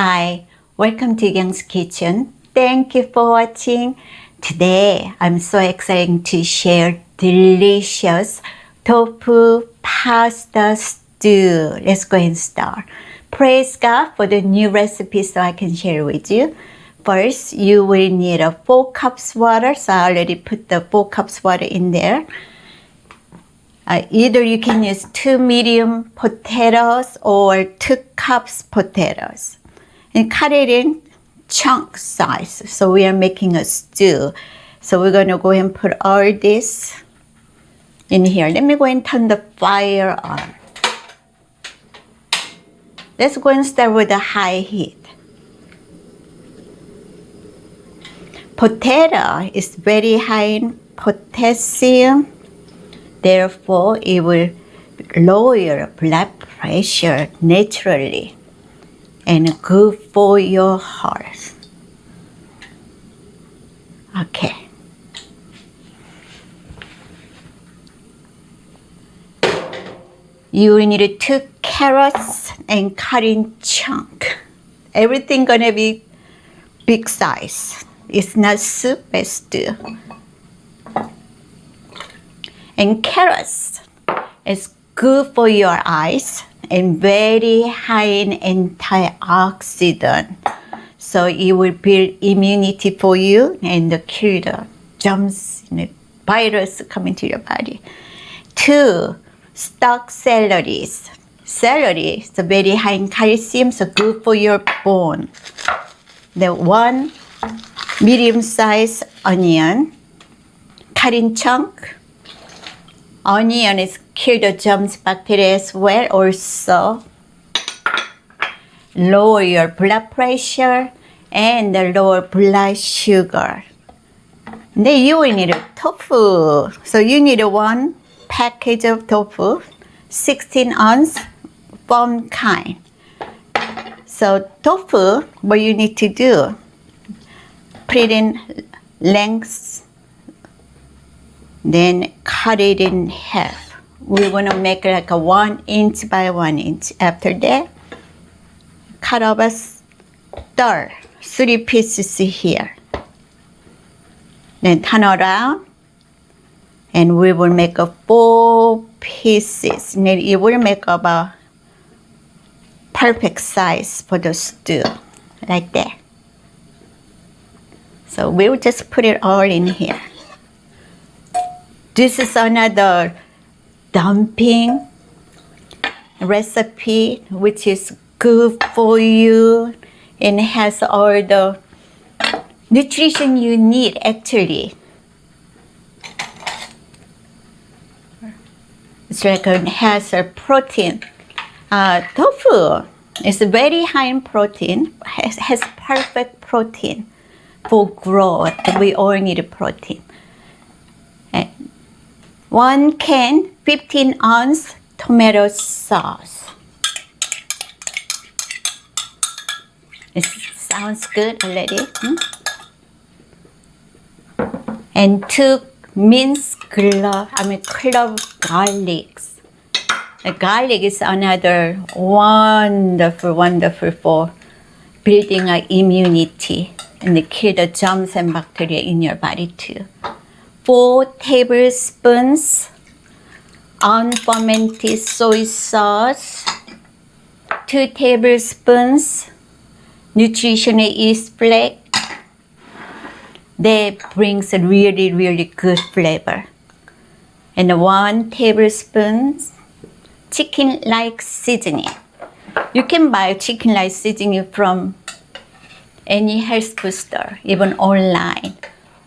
Hi, welcome to Kyong's Kitchen. Thank you for watching. Today, I'm so excited to share delicious tofu pasta stew. Let's go and start. Praise God for the new recipe so I can share with you. First, you will need 4 cups water. So I already put the 4 cups water in there. Either you can use 2 medium potatoes or 2 cups potatoes. And cut it in chunk size. So we are making a stew. So we're going to go ahead and put all this in here. Let me go and turn the fire on. Let's go and start with the high heat. Potato is very high in potassium. Therefore, it will lower your blood pressure naturally and good for your heart. Okay. You will need 2 carrots and cut in chunk. Everything gonna be big size. It's not soup, it's stew. And carrots is good for your eyes and very high in antioxidant. So it will build immunity for you and kill the germs, virus coming to your body. 2 stalk celeries. Celery is very high in calcium, so good for your bone. The 1 medium-sized onion, cut in chunk. Onion is kill the germs, bacteria as well. Also lower your blood pressure and lower blood sugar. And then you will need tofu. So you need 1 package of tofu, 16 ounce, firm kind. So tofu, what you need to do, put it in lengths, then cut it in half. We want to make like a 1 inch by 1 inch. After that, cut off a third, 3 pieces here. Then turn around, and we will make 4 pieces. And then it will make about perfect size for the stew, like that. So we'll just put it all in here. This is another dumpling recipe, which is good for you and has all the nutrition you need actually. It's like it has a protein. Tofu is very high in protein, has perfect protein for growth. We all need protein. 1 can, 15 ounce tomato sauce. It sounds good already. And 2 minced clove garlics. The garlic is another wonderful for building immunity and kill the germs and bacteria in your body too. 4 tablespoons unfermented soy sauce, 2 tablespoons nutritional yeast flakes. That brings a really good flavor. And 1 tablespoon chicken-like seasoning. You can buy chicken-like seasoning from any health food store, even online.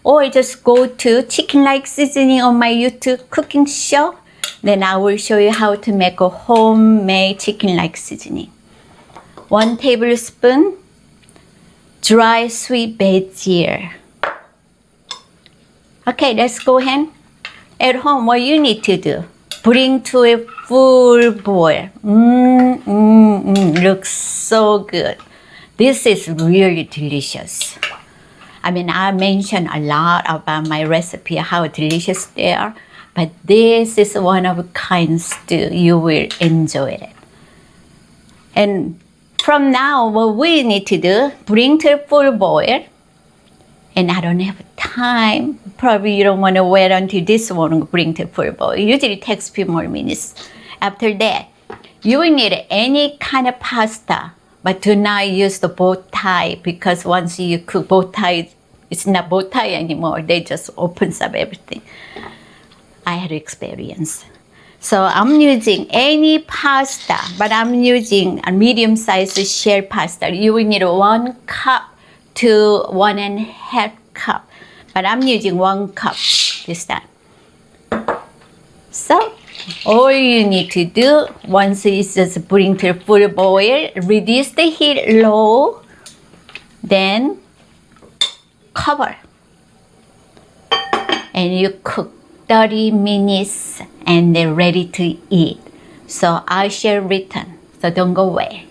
Or just go to chicken-like seasoning on my YouTube cooking show. Then I will show you how to make a homemade chicken-like seasoning. 1 tablespoon dry sweet basil. Okay, let's go ahead. At home, what you need to do, bring to a full boil. Looks so good. This is really delicious. I mentioned a lot about my recipe, how delicious they are, but this is one of a kind stew. You will enjoy it. And from now, what we need to do, bring to full boil. And I don't have time. Probably you don't want to wait until this one bring to full boil. Usually it takes a few more minutes. After that, you will need any kind of pasta, but do not use the bow tie because once you cook bow tie, it's not bow tie anymore. They just opens up everything. I had experience. So I'm using any pasta, but I'm using a medium-sized shell pasta. You will need 1 cup to 1.5 cup, but I'm using 1 cup this time. So all you need to do once it's just bring to full boil, reduce the heat low, then cover, and you cook 30 minutes and they're ready to eat. So I shall return, so don't go away.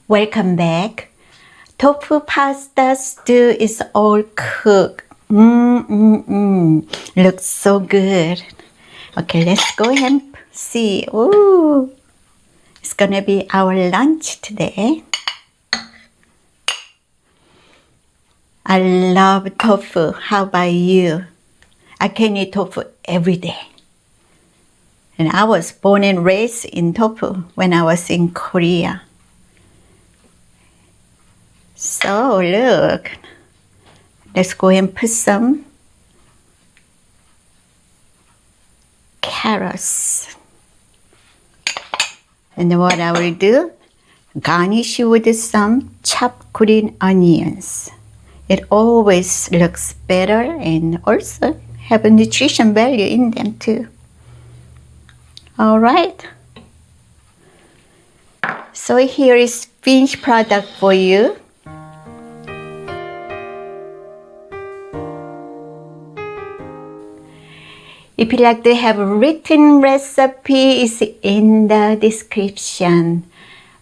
Welcome back. Tofu pasta stew is all cooked. Looks so good. Okay, let's go ahead and see. Ooh, it's gonna be our lunch today. I love tofu. How about you? I can eat tofu every day. And I was born and raised in tofu when I was in Korea. So look, let's go and put some carrots. And then what I will do, garnish with some chopped green onions. It always looks better and also have a nutrition value in them too. All right. So here is finished product for you. If you'd like to have a written recipe, it's in the description.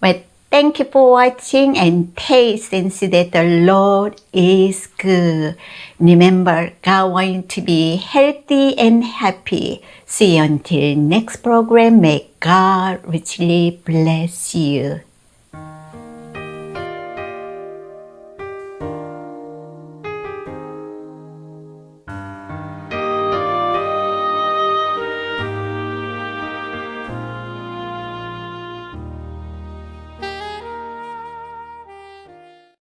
But thank you for watching and taste and see that the Lord is good. Remember, God wants you to be healthy and happy. See you until next program. May God richly bless you.